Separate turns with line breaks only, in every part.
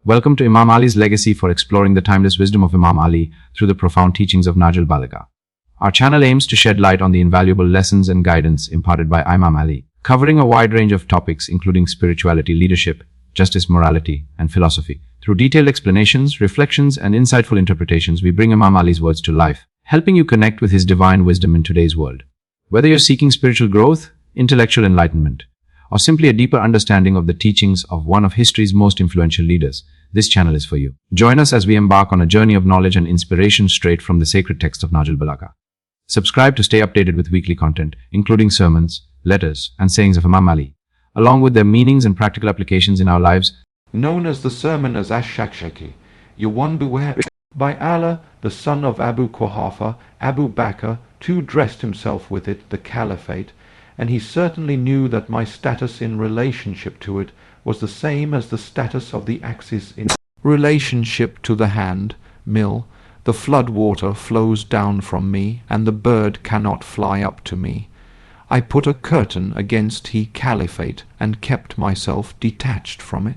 Welcome to Imam Ali's legacy for exploring the timeless wisdom of Imam Ali through the profound teachings of Nahjul Balagha. Our channel aims to shed light on the invaluable lessons and guidance imparted by Imam Ali, covering a wide range of topics including spirituality, leadership, justice, morality, and philosophy. Through detailed explanations, reflections, and insightful interpretations, we bring Imam Ali's words to life, helping you connect with his divine wisdom in today's world. Whether you're seeking spiritual growth, intellectual enlightenment, or simply a deeper understanding of the teachings of one of history's most influential leaders, this channel is for you. Join us as we embark on a journey of knowledge and inspiration straight from the sacred text of Nahjul Balagha. Subscribe to stay updated with weekly content, including sermons, letters, and sayings of Imam Ali, along with their meanings and practical applications in our lives.
Known as the sermon as ash-Shaqshaqiyya, you one beware. By Allah, the son of Abu Quhafa, Abu Bakr, too dressed himself with it, the caliphate, and he certainly knew that my status in relationship to it was the same as the status of the axis in relationship to the hand, mill. The flood water flows down from me, and the bird cannot fly up to me. I put a curtain against he caliphate, and kept myself detached from it.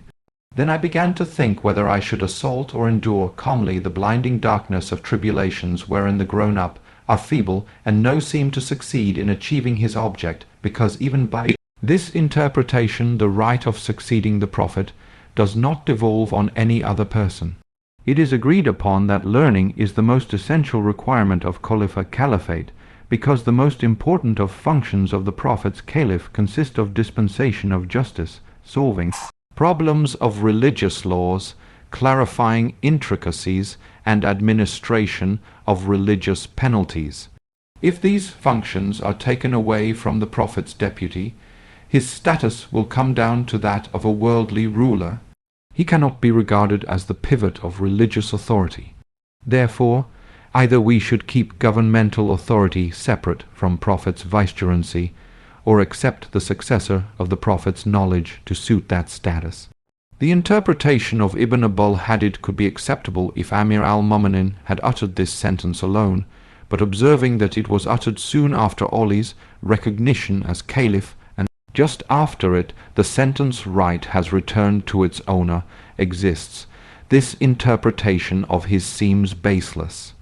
Then I began to think whether I should assault or endure calmly the blinding darkness of tribulations wherein the grown-up are feeble, and no seem to succeed in achieving his object, because even by this interpretation the right of succeeding the Prophet does not devolve on any other person. It is agreed upon that learning is the most essential requirement of caliphate, because the most important of functions of the Prophet's caliph consist of dispensation of justice, solving problems of religious laws, clarifying intricacies, and administration of religious penalties. If these functions are taken away from the Prophet's deputy, his status will come down to that of a worldly ruler. He cannot be regarded as the pivot of religious authority. Therefore, either we should keep governmental authority separate from Prophet's vicegerency, or accept the successor of the Prophet's knowledge to suit that status. The interpretation of Ibn al-Hadid could be acceptable if Amir al-Mu'minin had uttered this sentence alone, but observing that it was uttered soon after Ali's recognition as caliph, and just after it the sentence right has returned to its owner, exists, this interpretation of his seems baseless.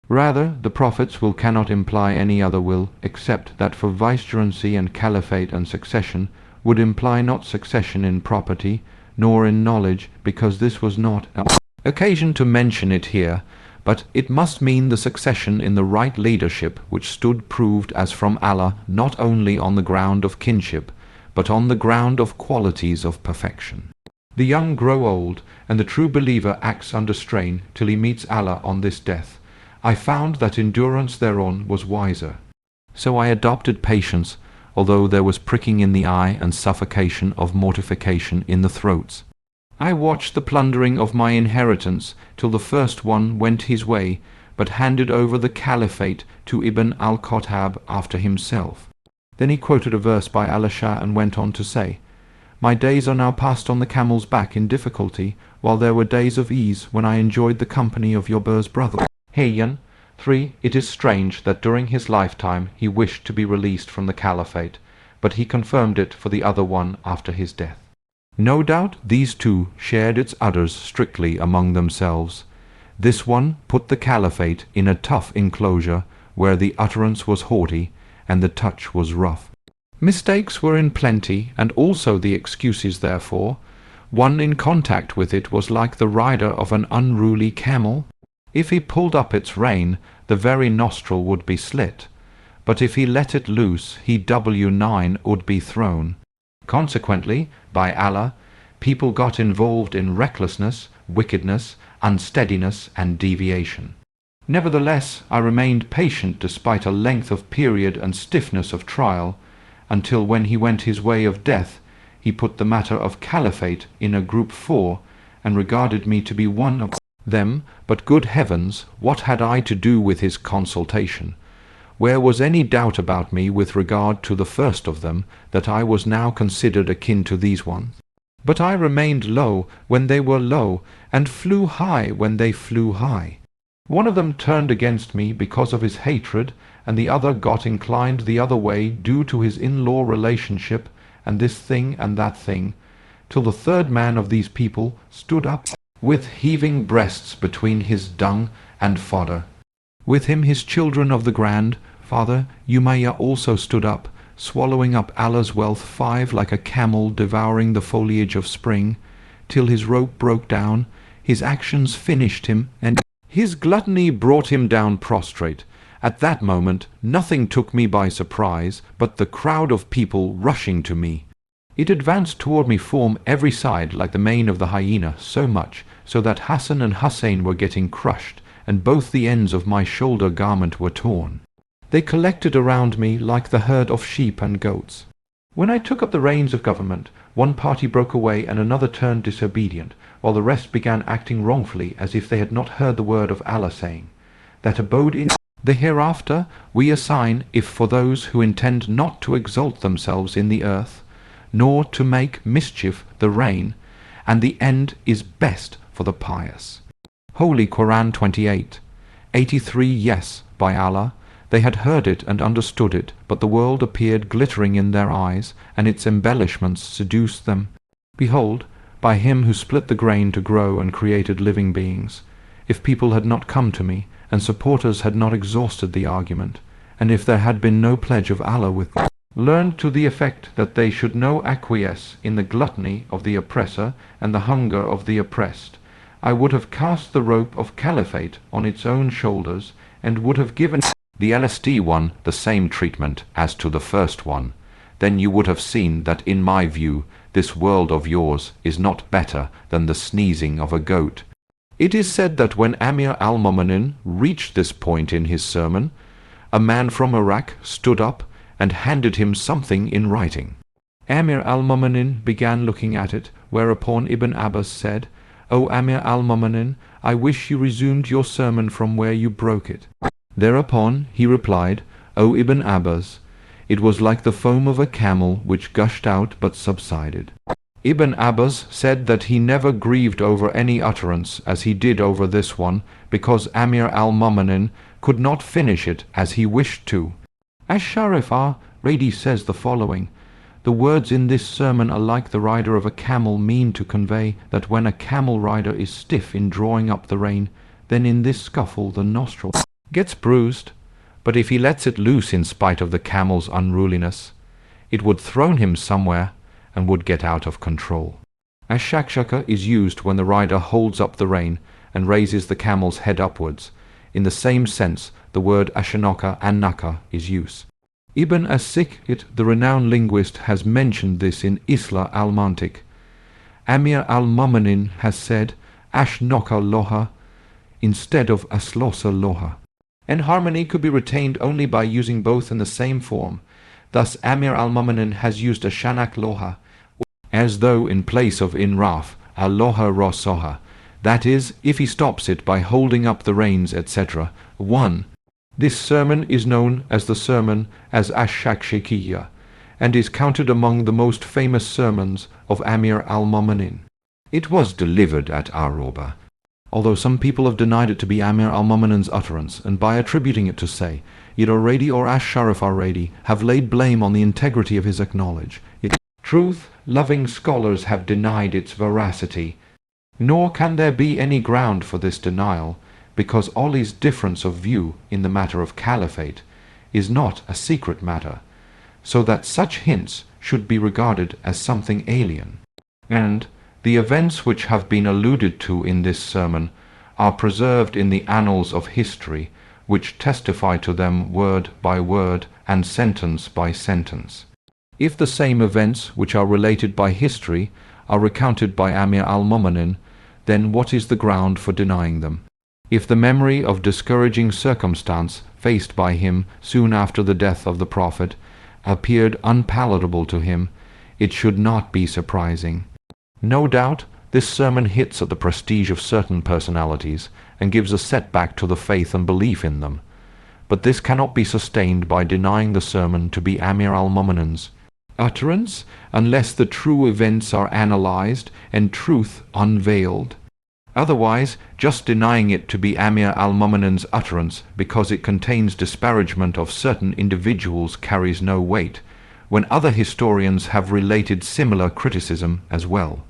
Rather, the Prophets will cannot imply any other will, except that for vicegerency and caliphate and succession would imply not succession in property, nor in knowledge, because this was not an occasion to mention it here, but it must mean the succession in the right leadership which stood proved as from Allah, not only on the ground of kinship, but on the ground of qualities of perfection. The young grow old, and the true believer acts under strain till he meets Allah on this death. I found that endurance thereon was wiser. So I adopted patience, although there was pricking in the eye and suffocation of mortification in the throats. I watched the plundering of my inheritance till the first one went his way, but handed over the caliphate to Ibn al-Khattab after himself. Then he quoted a verse by Al-Shah and went on to say, "My days are now passed on the camel's back in difficulty, while there were days of ease when I enjoyed the company of your Bur's brother." Hayyan 3. It is strange that during his lifetime he wished to be released from the caliphate, but he confirmed it for the other one after his death. No doubt these two shared its udders strictly among themselves. This one put the caliphate in a tough enclosure where the utterance was haughty and the touch was rough. Mistakes were in plenty, and also the excuses therefore. One in contact with it was like the rider of an unruly camel. If he pulled up its rein, the very nostril would be slit, but if he let it loose, he W9 would be thrown. Consequently, by Allah, people got involved in recklessness, wickedness, unsteadiness, and deviation. Nevertheless, I remained patient despite a length of period and stiffness of trial, until when he went his way of death, he put the matter of caliphate in a group 4, and regarded me to be one of them. But good heavens, what had I to do with his consultation? Where was any doubt about me with regard to the first of them, that I was now considered akin to these ones? But I remained low when they were low, and flew high when they flew high. One of them turned against me because of his hatred, and the other got inclined the other way due to his in-law relationship, and this thing and that thing, till the third man of these people stood up with heaving breasts between his dung and fodder. With him his children of the grandfather Umayyah also stood up, swallowing up Allah's wealth, 5 like a camel devouring the foliage of spring, till his rope broke down, his actions finished him, and his gluttony brought him down prostrate. At that moment nothing took me by surprise but the crowd of people rushing to me. It advanced toward me from every side like the mane of the hyena, so much so that Hassan and Hussein were getting crushed, and both the ends of my shoulder garment were torn. They collected around me like the herd of sheep and goats. When I took up the reins of government, one party broke away and another turned disobedient, while the rest began acting wrongfully as if they had not heard the word of Allah, saying, that abode in the hereafter we assign if for those who intend not to exalt themselves in the earth, nor to make mischief the reign, and the end is best for the pious. Holy Quran 28:83. Yes, by Allah, they had heard it and understood it, but the world appeared glittering in their eyes, and its embellishments seduced them. Behold, by him who split the grain to grow and created living beings, if people had not come to me, and supporters had not exhausted the argument, and if there had been no pledge of Allah with them, learned to the effect that they should no acquiesce in the gluttony of the oppressor and the hunger of the oppressed, I would have cast the rope of caliphate on its own shoulders, and would have given the LSD one the same treatment as to the first one. Then you would have seen that in my view this world of yours is not better than the sneezing of a goat. It is said that when Amir al-Mu'minin reached this point in his sermon, a man from Iraq stood up and handed him something in writing. Amir al-Mu'minin began looking at it, whereupon Ibn Abbas said, "O Amir al-Mu'minin, I wish you resumed your sermon from where you broke it." Thereupon he replied, "O Ibn Abbas, it was like the foam of a camel which gushed out but subsided." Ibn Abbas said that he never grieved over any utterance as he did over this one, because Amir al-Mu'minin could not finish it as he wished to. Ash-Shaqshaqiyya Radi says the following: the words in this sermon are like the rider of a camel, mean to convey that when a camel rider is stiff in drawing up the rein, then in this scuffle the nostril gets bruised, but if he lets it loose in spite of the camel's unruliness, it would thrown him somewhere and would get out of control. Ash-Shaqshaqiyya is used when the rider holds up the rein and raises the camel's head upwards. In the same sense, the word ashanaka and naka is used. Ibn as-Sikht, the renowned linguist, has mentioned this in Isla al-Mantiq. Amir al-Mu'minin has said ash-noka loha instead of aslosa loha, and harmony could be retained only by using both in the same form. Thus Amir al-Mu'minin has used a shanak loha, as though in place of in raf, aloha rosoha, that is, if he stops it by holding up the reins, etc. 1. This sermon is known as the sermon as ash-Shaqshaqiyya, and is counted among the most famous sermons of Amir al-Mu'minin. It was delivered at Aruba, although some people have denied it to be Amir al-Mu'minin's utterance, and by attributing it to say, Radi or Ash-Shaqshaqiyya Radi have laid blame on the integrity of his acknowledge. Truth-loving scholars have denied its veracity, nor can there be any ground for this denial, because Ali's difference of view in the matter of caliphate is not a secret matter, so that such hints should be regarded as something alien. And the events which have been alluded to in this sermon are preserved in the annals of history, which testify to them word by word and sentence by sentence. If the same events which are related by history are recounted by Amir al-Mu'minin, then what is the ground for denying them? If the memory of discouraging circumstance faced by him soon after the death of the Prophet appeared unpalatable to him, it should not be surprising. No doubt this sermon hits at the prestige of certain personalities and gives a setback to the faith and belief in them, but this cannot be sustained by denying the sermon to be Amir al-Mu'minin's utterance unless the true events are analyzed and truth unveiled. Otherwise, just denying it to be Amir al-Mu'minin's utterance because it contains disparagement of certain individuals carries no weight, when other historians have related similar criticism as well.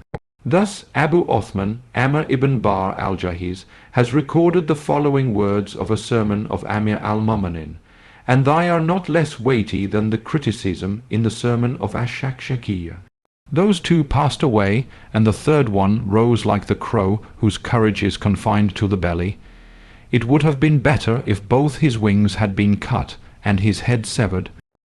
Thus Abu Othman, Amr ibn Bar al-Jahiz, has recorded the following words of a sermon of Amir al-Mu'minin, and they are not less weighty than the criticism in the sermon of ash-Shaqshaqiyya. Those two passed away, and the third one rose like the crow whose courage is confined to the belly. It would have been better if both his wings had been cut and his head severed.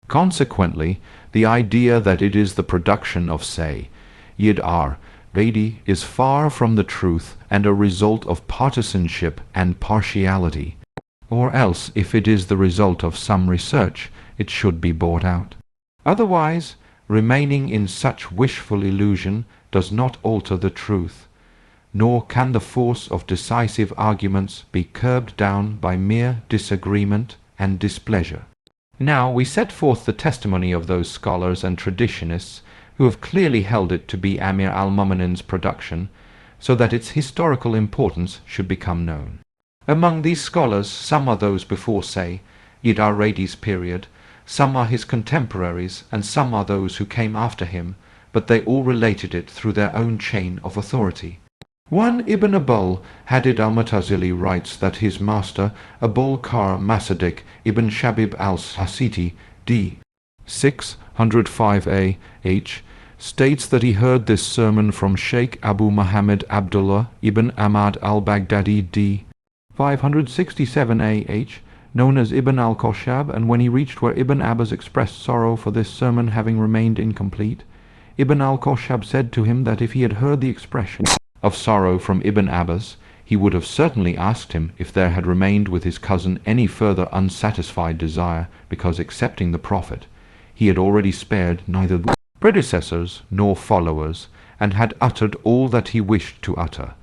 Consequently, the idea that it is the production of, say, Yid-ar, Badi is far from the truth and a result of partisanship and partiality. Or else, if it is the result of some research, it should be bought out. Otherwise, remaining in such wishful illusion does not alter the truth, nor can the force of decisive arguments be curbed down by mere disagreement and displeasure. Now we set forth the testimony of those scholars and traditionists who have clearly held it to be Amir al-Mu'minin's production, so that its historical importance should become known. Among these scholars, some are those before, say, Yid ar-Radi's period, some are his contemporaries, and some are those who came after him, but they all related it through their own chain of authority. One Ibn Abul Hadid al-Mutazili writes that his master, Abul Kar Masadik ibn Shabib al-Hasiti, d. 605 H, states that he heard this sermon from Sheikh Abu Muhammad Abdullah ibn Ahmad al-Baghdadi, d. 567 H, known as Ibn al-Koshab, and when he reached where Ibn Abbas expressed sorrow for this sermon having remained incomplete, Ibn al-Koshab said to him that if he had heard the expression of sorrow from Ibn Abbas, he would have certainly asked him if there had remained with his cousin any further unsatisfied desire, because accepting the Prophet, he had already spared neither the predecessors nor followers, and had uttered all that he wished to utter.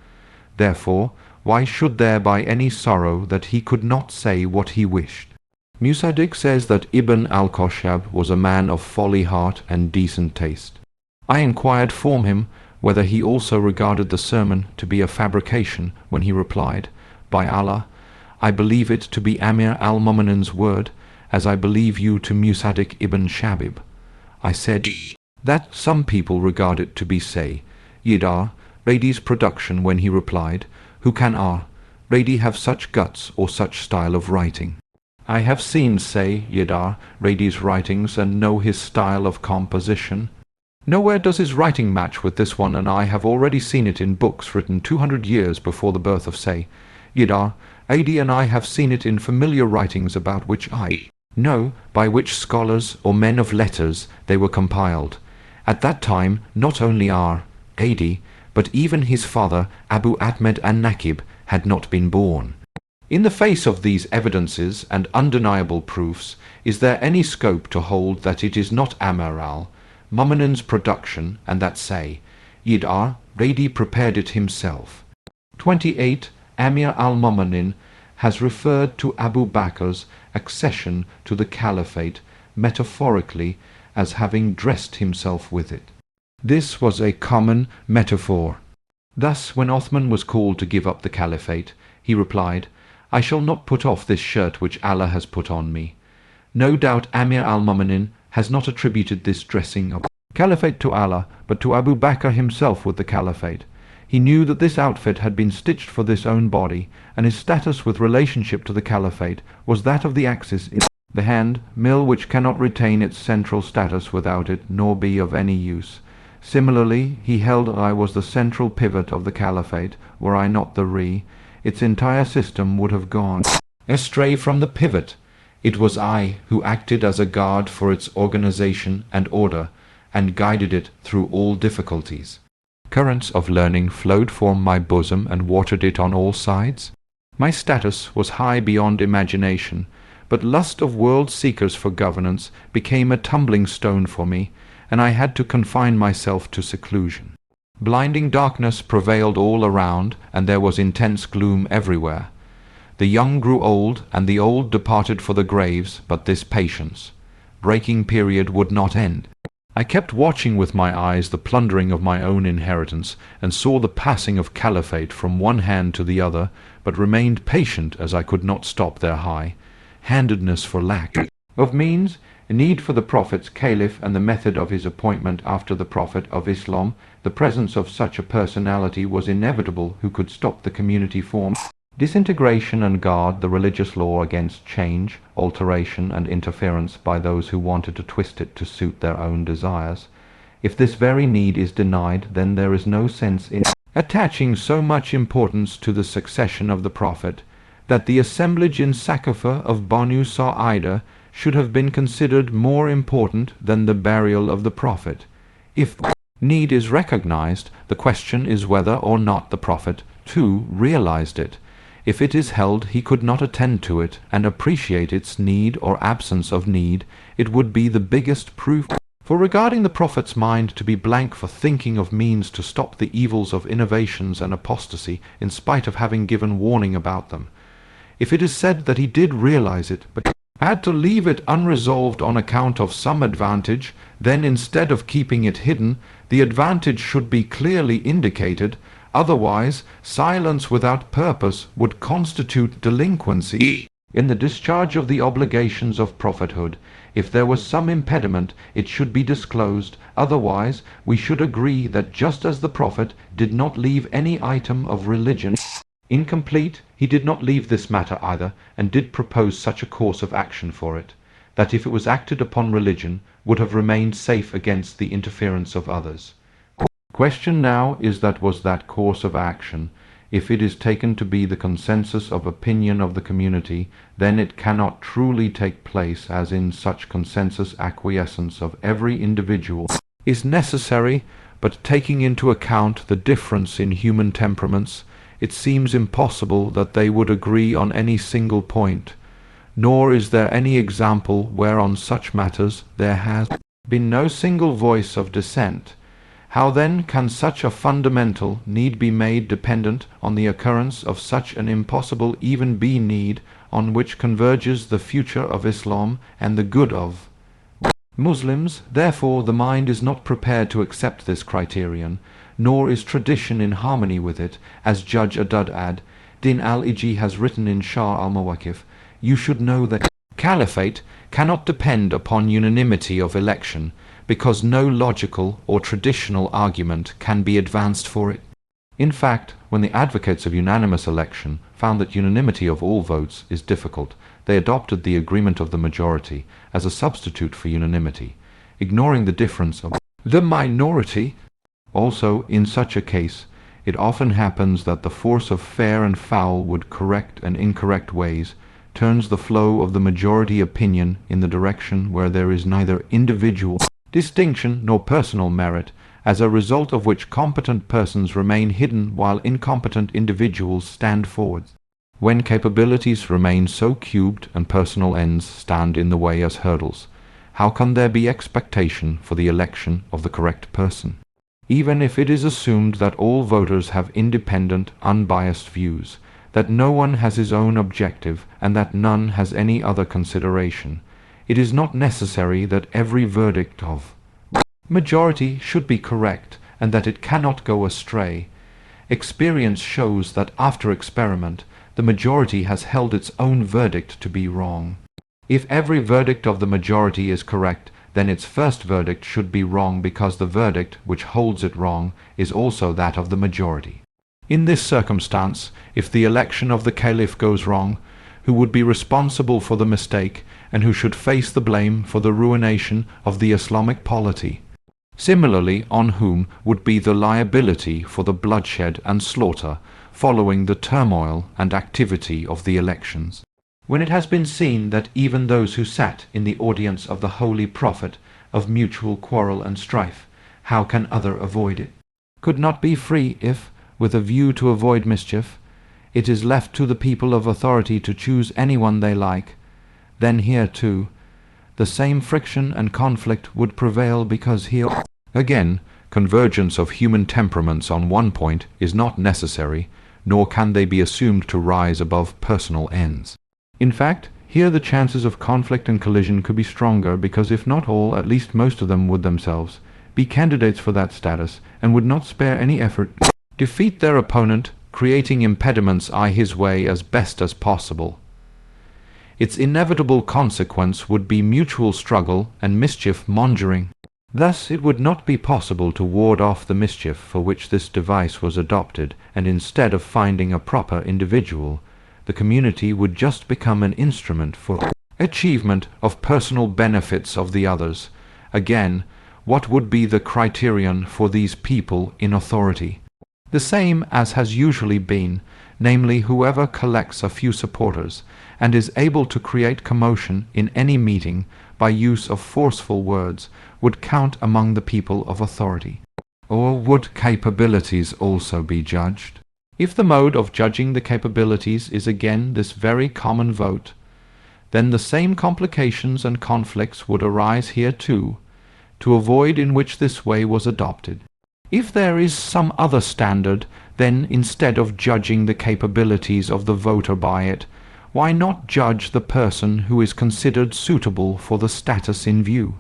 Therefore, why should there by any sorrow that he could not say what he wished? Musaddiq says that Ibn al-Koshab was a man of folly heart and decent taste. I inquired from him whether he also regarded the sermon to be a fabrication, when he replied, By Allah, I believe it to be Amir al-Mu'minin's word, as I believe you to Musaddiq ibn Shabib. I said that some people regard it to be, say, Yid ar-Radi's production, when he replied, Who can ar-Radi have such guts or such style of writing? I have seen, say, Yid ar-Radi's writings and know his style of composition. Nowhere does his writing match with this one, and I have already seen it in books written 200 years before the birth of, say, Yid ar-Radi, and I have seen it in familiar writings about which I know by which scholars or men of letters they were compiled. At that time, not only ar-Radi, but even his father, Abu Ahmed an-Nakib, had not been born. In the face of these evidences and undeniable proofs, is there any scope to hold that it is not Amir al-Mu'minin's production, and that, say, Yid ar-Radi prepared it himself? 28. Amir al-Mu'minin has referred to Abu Bakr's accession to the caliphate metaphorically as having dressed himself with it. This was a common metaphor. Thus, when Othman was called to give up the caliphate, he replied, I shall not put off this shirt which Allah has put on me. No doubt Amir al-Mu'minin has not attributed this dressing of caliphate to Allah, but to Abu Bakr himself with the caliphate. He knew that this outfit had been stitched for this own body, and his status with relationship to the caliphate was that of the axis in the hand, mill which cannot retain its central status without it, nor be of any use. Similarly, he held I was the central pivot of the caliphate. Were I not the re, its entire system would have gone astray from the pivot. It was I who acted as a guard for its organization and order, and guided it through all difficulties. Currents of learning flowed from my bosom and watered it on all sides. My status was high beyond imagination, but lust of world seekers for governance became a tumbling stone for me, and I had to confine myself to seclusion. Blinding darkness prevailed all around, and there was intense gloom everywhere. The young grew old, and the old departed for the graves, but this patience, breaking period, would not end. I kept watching with my eyes the plundering of my own inheritance, and saw the passing of caliphate from one hand to the other, but remained patient as I could not stop their high handedness for lack of means, a need for the Prophet's caliph and the method of his appointment after the Prophet of Islam. The presence of such a personality was inevitable who could stop the community form, disintegration and guard the religious law against change, alteration and interference by those who wanted to twist it to suit their own desires. If this very need is denied, then there is no sense in attaching so much importance to the succession of the Prophet that the assemblage in Saqafa of Banu Sa'ida should have been considered more important than the burial of the Prophet. If need is recognized, the question is whether or not the Prophet, too, realized it. If it is held he could not attend to it and appreciate its need or absence of need, it would be the biggest proof. For regarding the Prophet's mind to be blank for thinking of means to stop the evils of innovations and apostasy in spite of having given warning about them. If it is said that he did realize it, but had to leave it unresolved on account of some advantage, then instead of keeping it hidden, the advantage should be clearly indicated. Otherwise, silence without purpose would constitute delinquency in the discharge of the obligations of prophethood. If there was some impediment, it should be disclosed. Otherwise, we should agree that just as the Prophet did not leave any item of religion incomplete, he did not leave this matter either, and did propose such a course of action for it, that if it was acted upon, religion would have remained safe against the interference of others. Question now is that was that course of action. If it is taken to be the consensus of opinion of the community, then it cannot truly take place, as in such consensus acquiescence of every individual is necessary, but taking into account the difference in human temperaments, it seems impossible that they would agree on any single point, nor is there any example where on such matters there has been no single voice of dissent. How then can such a fundamental need be made dependent on the occurrence of such an impossible even be need on which converges the future of Islam and the good of Muslims? Therefore the mind is not prepared to accept this criterion, nor is tradition in harmony with it, as Judge Adud ad-Din al-Iji has written in Shah al-Mawaqif. You should know that caliphate cannot depend upon unanimity of election, because no logical or traditional argument can be advanced for it. In fact, when the advocates of unanimous election found that unanimity of all votes is difficult, they adopted the agreement of the majority as a substitute for unanimity, ignoring the difference of the minority. Also, in such a case, it often happens that the force of fair and foul would correct and incorrect ways turns the flow of the majority opinion in the direction where there is neither individual distinction nor personal merit, as a result of which competent persons remain hidden while incompetent individuals stand forward. When capabilities remain so cubed and personal ends stand in the way as hurdles, how can there be expectation for the election of the correct person? Even if it is assumed that all voters have independent, unbiased views, that no one has his own objective, and that none has any other consideration, it is not necessary that every verdict of majority should be correct, and that it cannot go astray. Experience shows that after experiment, the majority has held its own verdict to be wrong. If every verdict of the majority is correct, then its first verdict should be wrong, because the verdict which holds it wrong is also that of the majority. In this circumstance, if the election of the caliph goes wrong, who would be responsible for the mistake, and who should face the blame for the ruination of the Islamic polity? Similarly, on whom would be the liability for the bloodshed and slaughter following the turmoil and activity of the elections? When it has been seen that even those who sat in the audience of the Holy Prophet of mutual quarrel and strife, how can other avoid it? Could not be free if, with a view to avoid mischief, it is left to the people of authority to choose anyone they like, then here too the same friction and conflict would prevail, because here again convergence of human temperaments on one point is not necessary, nor can they be assumed to rise above personal ends. In fact, here the chances of conflict and collision could be stronger, because if not all, at least most of them would themselves be candidates for that status, and would not spare any effort to defeat their opponent, creating impediments his way as best as possible. its inevitable consequence would be mutual struggle and mischief-mongering. Thus it would not be possible to ward off the mischief for which this device was adopted, and instead of finding a proper individual, the community would just become an instrument for achievement of personal benefits of the others. Again, what would be the criterion for these people in authority? The same as has usually been, namely whoever collects a few supporters and is able to create commotion in any meeting by use of forceful words would count among the people of authority. Or would capabilities also be judged? If the mode of judging the capabilities is again this very common vote, then the same complications and conflicts would arise here too, to avoid in which this way was adopted. If there is some other standard, then instead of judging the capabilities of the voter by it, why not judge the person who is considered suitable for the status in view?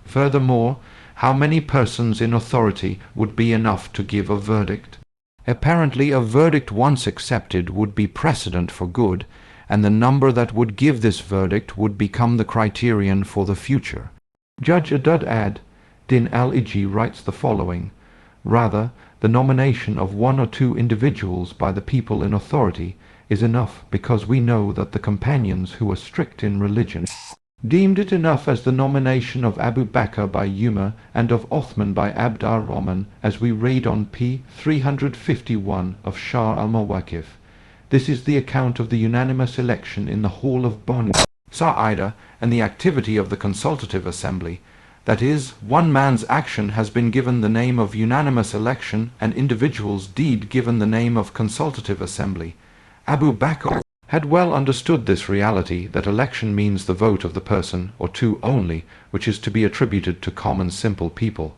Furthermore, how many persons in authority would be enough to give a verdict? Apparently a verdict once accepted would be precedent for good, and the number that would give this verdict would become the criterion for the future. Judge Adud ad-Din al-Iji writes the following: rather, the nomination of one or two individuals by the people in authority is enough, because we know that the companions who were strict in religion deemed it enough as the nomination of Abu Bakr by Umar and of Othman by Abd ar-Rahman, as we read on p. 351 of Shah al-Mawaqif. This is the account of the unanimous election in the hall of Banu Sa'ida and the activity of the consultative assembly. That is, one man's action has been given the name of unanimous election, and individual's deed given the name of consultative assembly. Abu Bakr had well understood this reality, that election means the vote of the person or two only, which is to be attributed to common simple people.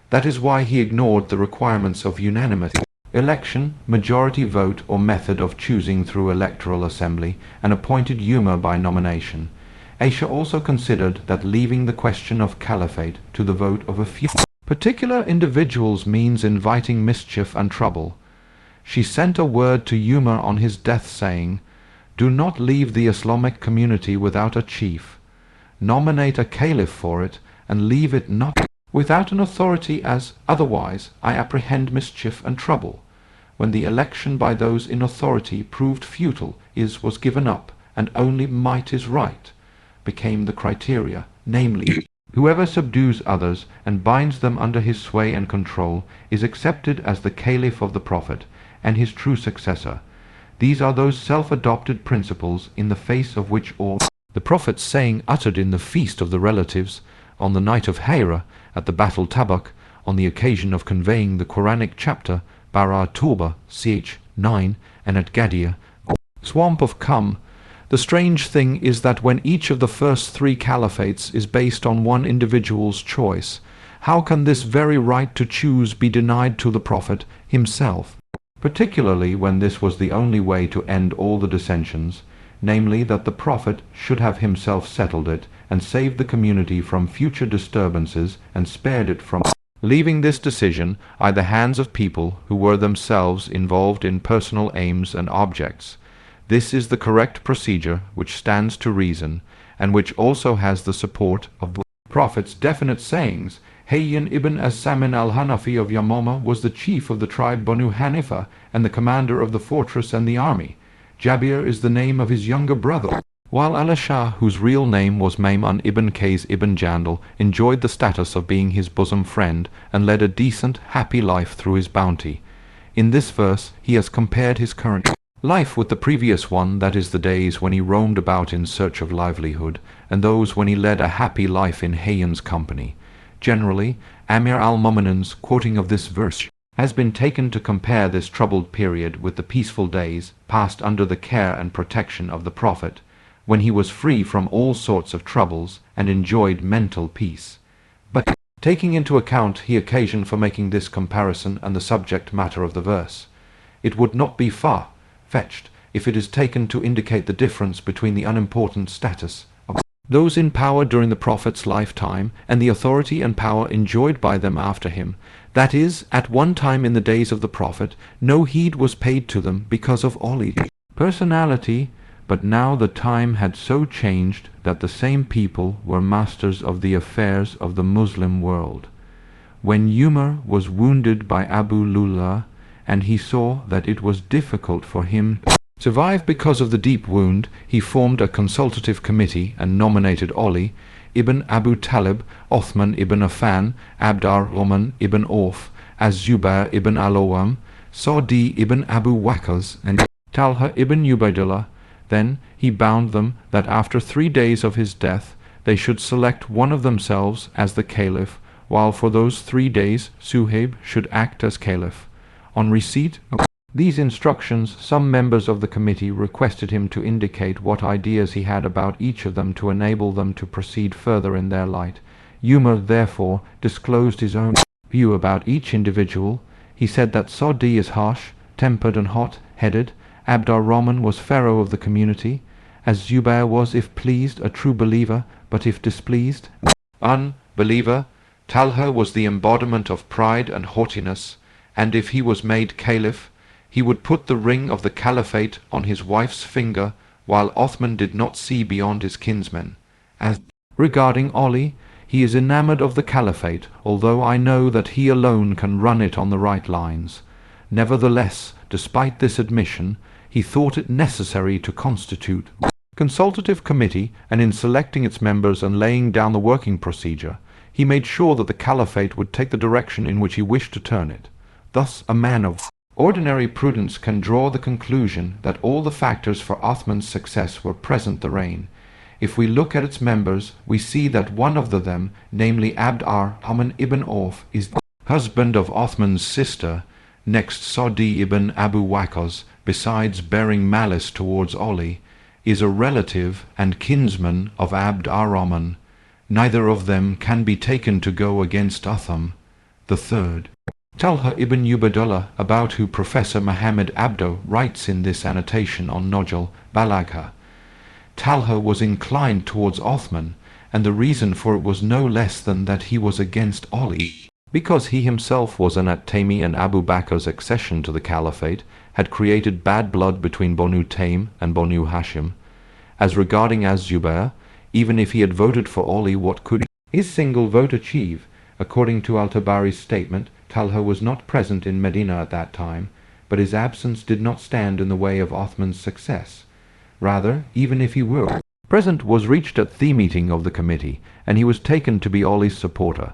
That is why he ignored the requirements of unanimity, election, majority vote, or method of choosing through electoral assembly, and appointed Umar by nomination. Aisha also considered that leaving the question of caliphate to the vote of a few particular individuals means inviting mischief and trouble. She sent a word to Umar on his death saying, "Do not leave the Islamic community without a chief. Nominate a caliph for it, and leave it not without an authority, as otherwise I apprehend mischief and trouble." When the election by those in authority proved futile, was given up, and only might is right became the criteria, namely, whoever subdues others and binds them under his sway and control is accepted as the caliph of the Prophet and his true successor. These are those self-adopted principles in the face of which all the Prophet's saying uttered in the feast of the relatives, on the night of Hira, at the battle Tabuk, on the occasion of conveying the Quranic chapter Bara Tawbah, ch. 9, and at Gadia, swamp of Qum. The strange thing is that when each of the first three caliphates is based on one individual's choice, how can this very right to choose be denied to the Prophet himself? Particularly when this was the only way to end all the dissensions, namely that the Prophet should have himself settled it and saved the community from future disturbances and spared it from leaving this decision in the hands of people who were themselves involved in personal aims and objects. This is the correct procedure which stands to reason, and which also has the support of the Prophet's definite sayings. Hayyan ibn as-Samin al-Hanafi of Yamama was the chief of the tribe Banu Hanifa and the commander of the fortress and the army. Jabir is the name of his younger brother, while Al-Shah, whose real name was Maymun ibn Qays ibn Jandal, enjoyed the status of being his bosom friend and led a decent, happy life through his bounty. In this verse he has compared his current life with the previous one, that is the days when he roamed about in search of livelihood, and those when he led a happy life in Hayyan's company. Generally, Amir al-Mu'minin's quoting of this verse has been taken to compare this troubled period with the peaceful days passed under the care and protection of the Prophet, when he was free from all sorts of troubles and enjoyed mental peace. But taking into account the occasion for making this comparison and the subject matter of the verse, it would not be far-fetched if it is taken to indicate the difference between the unimportant status of those in power during the Prophet's lifetime and the authority and power enjoyed by them after him. That is, at one time in the days of the Prophet, no heed was paid to them because of Ali's personality, But now the time had so changed that the same people were masters of the affairs of the Muslim world. When Umar was wounded by Abu Lula, and he saw that it was difficult for him to survive because of the deep wound, he formed a consultative committee and nominated Ali ibn Abu Talib, Othman ibn Affan, Abd ar-Rahman ibn Auf, Az-Zubair ibn al-Awwam, Sa'di ibn Abu Waqqas, and Talha ibn Ubaidullah. Then he bound them that after 3 days of his death they should select one of themselves as the caliph, while for those 3 days Suhaib should act as caliph. On receipt of these instructions, some members of the committee requested him to indicate what ideas he had about each of them to enable them to proceed further in their light. Umar therefore disclosed his own view about each individual. He said that Sa'di is harsh, tempered and hot-headed. Abd ar-Rahman was pharaoh of the community, as Zubair was, if pleased, a true believer, but if displeased, unbeliever. Talha was the embodiment of pride and haughtiness, and if he was made caliph, he would put the ring of the caliphate on his wife's finger, while Othman did not see beyond his kinsmen. As regarding Ali, he is enamored of the caliphate, although I know that he alone can run it on the right lines. Nevertheless, despite this admission, he thought it necessary to constitute a consultative committee, and in selecting its members and laying down the working procedure, he made sure that the caliphate would take the direction in which he wished to turn it. Thus, a man of ordinary prudence can draw the conclusion that all the factors for Othman's success were present the reign. If we look at its members, we see that one of them, namely Abd ar-Rahman ibn Auf, is the husband of Othman's sister. Next, Sa'di ibn Abu Waqqas, besides bearing malice towards Ali, is a relative and kinsman of Abd ar-Rahman. Neither of them can be taken to go against Uthman. The third, Talha ibn Ubaidullah, about who Professor Muhammad Abdo writes in this annotation on Nahjul, Balagha. Talha was inclined towards Othman, and the reason for it was no less than that he was against Ali, because he himself was an at-Taymi, and Abu Bakr's accession to the caliphate had created bad blood between Banu Taym and Banu Hashim. As regarding Az-Zubair, even if he had voted for Ali, what could his single vote achieve? According to Al-Tabari's statement, Talha was not present in Medina at that time, but his absence did not stand in the way of Othman's success. Rather, even if he were present, was reached at the meeting of the committee, and he was taken to be Ali's supporter.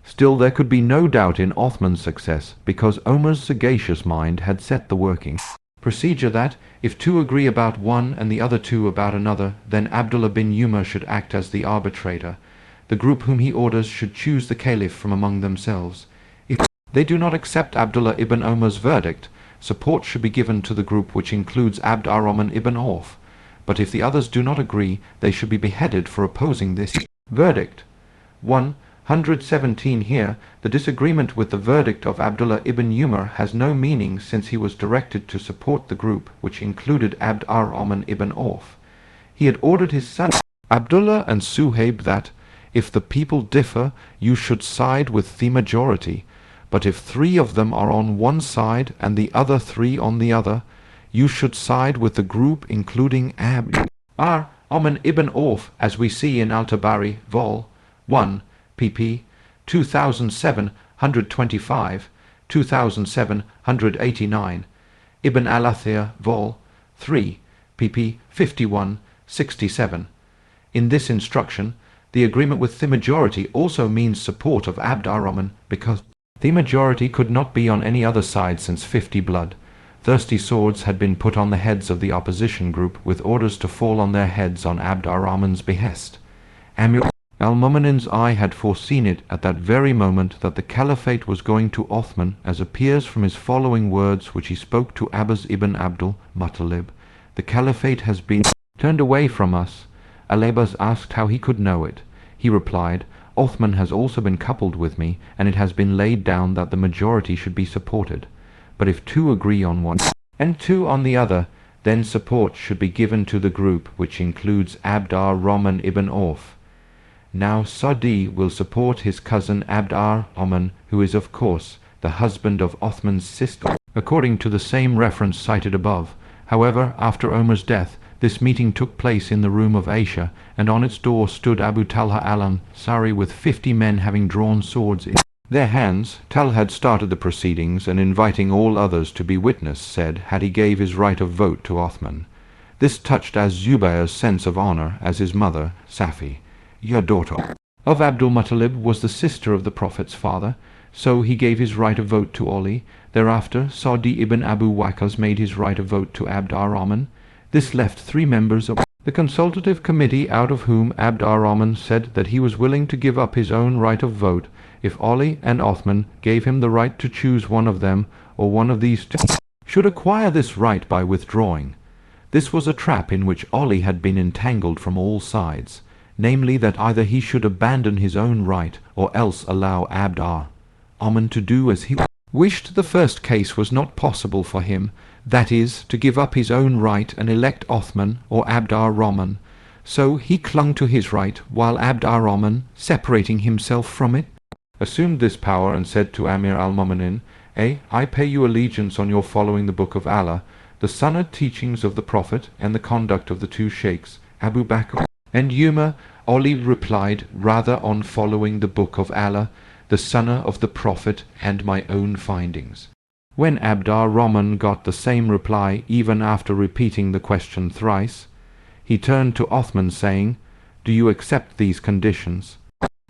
Still, there could be no doubt in Othman's success, because Omar's sagacious mind had set the working procedure that, if two agree about one and the other two about another, then Abdullah bin Umar should act as the arbitrator. The group whom he orders should choose the caliph from among themselves. If they do not accept Abdullah ibn Umar's verdict, support should be given to the group which includes Abd ar-Rahman ibn Auf. But if the others do not agree, they should be beheaded for opposing this verdict. 117 Here, the disagreement with the verdict of Abdullah ibn Umar has no meaning, since he was directed to support the group which included Abd ar-Rahman ibn Auf. He had ordered his son Abdullah and Suhaib that, if the people differ, you should side with the majority, but if 3 of them are on one side and the other 3 on the other, you should side with the group including Abd ar-Rahman ibn Auf, as we see in Al-Tabari, Vol. 1, pp. 2725, 2789, Ibn al-Athir, Vol. 3, pp. 5167. In this instruction, the agreement with the majority also means support of Abd ar-Rahman, because the majority could not be on any other side, since 50 blood thirsty swords had been put on the heads of the opposition group, with orders to fall on their heads on Abd ar-Rahman's behest. Amir al-Mu'minin's eye had foreseen it at that very moment that the caliphate was going to Othman, as appears from his following words which he spoke to Abbas ibn Abdul Muttalib. The caliphate has been turned away from us. Al-Abbas asked how he could know it. He replied, Othman has also been coupled with me, and it has been laid down that the majority should be supported. But if 2 agree on one and 2 on the other, then support should be given to the group which includes Abd ar-Rahman ibn Auf. Now Sa'di will support his cousin Abd ar-Rahman, who is of course the husband of Othman's sister, according to the same reference cited above. However, after Omar's death, This meeting took place in the room of Aisha, and on its door stood Abu Talha al-Ansari with 50 men having drawn swords in their hands. Talha had started the proceedings, and inviting all others to be witness, said had he gave his right of vote to Othman. This touched Az-Zubayr's sense of honor, as his mother, Safi, your daughter of Abdul Muttalib, was the sister of the Prophet's father, so he gave his right of vote to Ali. Thereafter, Saudi ibn Abu Waqqas made his right of vote to Abd ar-Rahman. This left 3 members of the consultative committee, out of whom Abd ar-Rahman said that he was willing to give up his own right of vote if Ali and Othman gave him the right to choose one of them, or one of these two should acquire this right by withdrawing. This was a trap in which Ali had been entangled from all sides, namely that either he should abandon his own right or else allow Abd ar-Rahman to do as he wished. The first case was not possible for him, that is, to give up his own right and elect Othman or Abd ar-Rahman. So he clung to his right, while Abd ar-Rahman, separating himself from it, assumed this power and said to Amir al-Mu'minin, I pay you allegiance on your following the Book of Allah, the sunnah teachings of the Prophet, and the conduct of the 2 sheikhs, Abu Bakr and Umar. Ali replied, rather on following the Book of Allah, the sunnah of the Prophet, and my own findings. When Abd ar-Rahman got the same reply, even after repeating the question thrice, he turned to Othman saying, do you accept these conditions?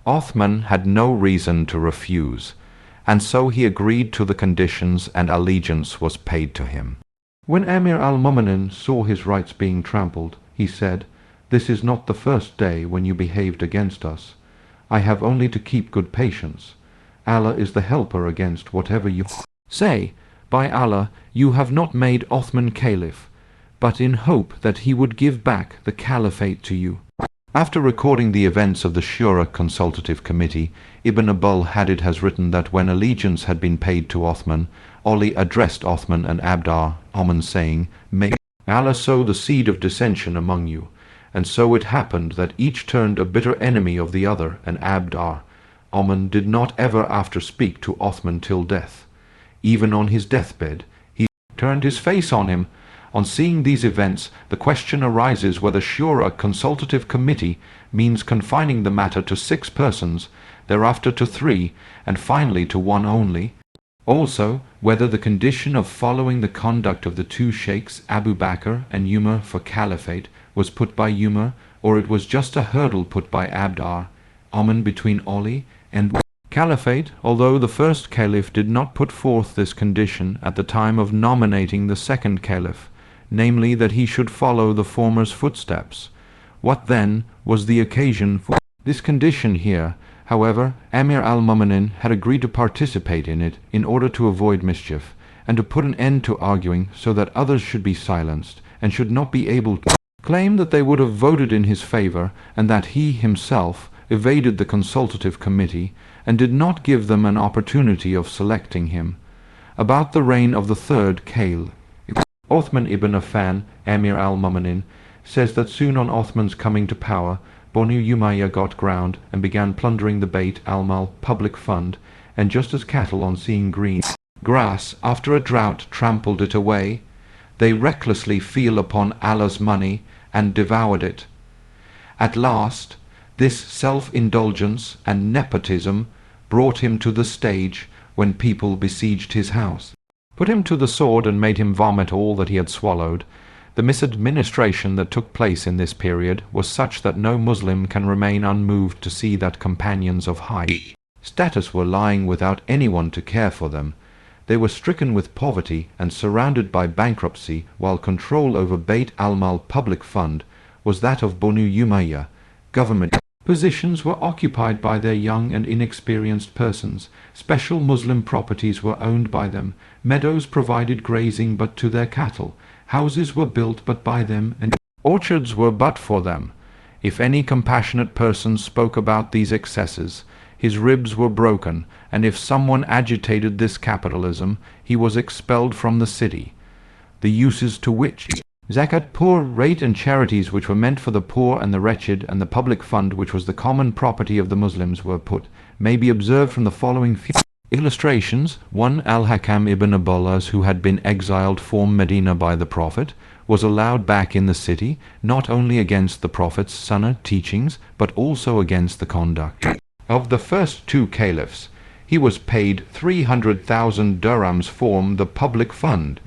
Othman had no reason to refuse, and so he agreed to the conditions, and allegiance was paid to him. When Amir al-Mu'minin saw his rights being trampled, he said, this is not the first day when you behaved against us. I have only to keep good patience. Allah is the helper against whatever you say. By Allah, you have not made Othman caliph, but in hope that he would give back the caliphate to you. After recording the events of the Shura Consultative Committee, Ibn Abul Hadid has written that when allegiance had been paid to Othman, Ali addressed Othman and Abd ar-Rahman saying, may Allah sow the seed of dissension among you. And so it happened that each turned a bitter enemy of the other, and Abd ar-Rahman did not ever after speak to Othman till death. Even on his deathbed, he turned his face on him. On seeing these events, the question arises whether Shura Consultative Committee means confining the matter to 6 persons, thereafter to 3, and finally to 1 only. Also, whether the condition of following the conduct of the 2 sheikhs, Abu Bakr and Umar, for caliphate was put by Umar, or it was just a hurdle put by Abd ar-Rahman between Ali and caliphate, although the first caliph did not put forth this condition at the time of nominating the second caliph, namely that he should follow the former's footsteps. What then was the occasion for this condition here? However, Amir al-Mu'minin had agreed to participate in it in order to avoid mischief, and to put an end to arguing, so that others should be silenced, and should not be able to claim that they would have voted in his favor, and that he himself evaded the consultative committee, and did not give them an opportunity of selecting him. About the reign of the 3rd caliph, Uthman ibn Affan, Amir al-Mu'minin, says that soon on Uthman's coming to power, Banu Umayyah got ground and began plundering the Bayt al-Mal public fund, and just as cattle on seeing green grass after a drought trampled it away, they recklessly fell upon Allah's money and devoured it. At last, this self-indulgence and nepotism brought him to the stage when people besieged his house, put him to the sword, and made him vomit all that he had swallowed. The misadministration that took place in this period was such that no Muslim can remain unmoved to see that companions of high status were lying without anyone to care for them. They were stricken with poverty and surrounded by bankruptcy, while control over Bayt al-Mal public fund was that of Banu Umayyah. Government positions were occupied by their young and inexperienced persons. Special Muslim properties were owned by them. Meadows provided grazing but to their cattle. Houses were built but by them, and orchards were but for them. If any compassionate person spoke about these excesses, his ribs were broken, and if someone agitated this capitalism, he was expelled from the city. The uses to which zakat, poor rate, and charities which were meant for the poor and the wretched, and the public fund which was the common property of the Muslims were put, may be observed from the following few Illustrations: 1. Al-Hakam ibn Abbas, who had been exiled from Medina by the Prophet, was allowed back in the city, not only against the Prophet's sunnah teachings, but also against the conduct of the first two caliphs. He was paid 300,000 dirhams from the public fund.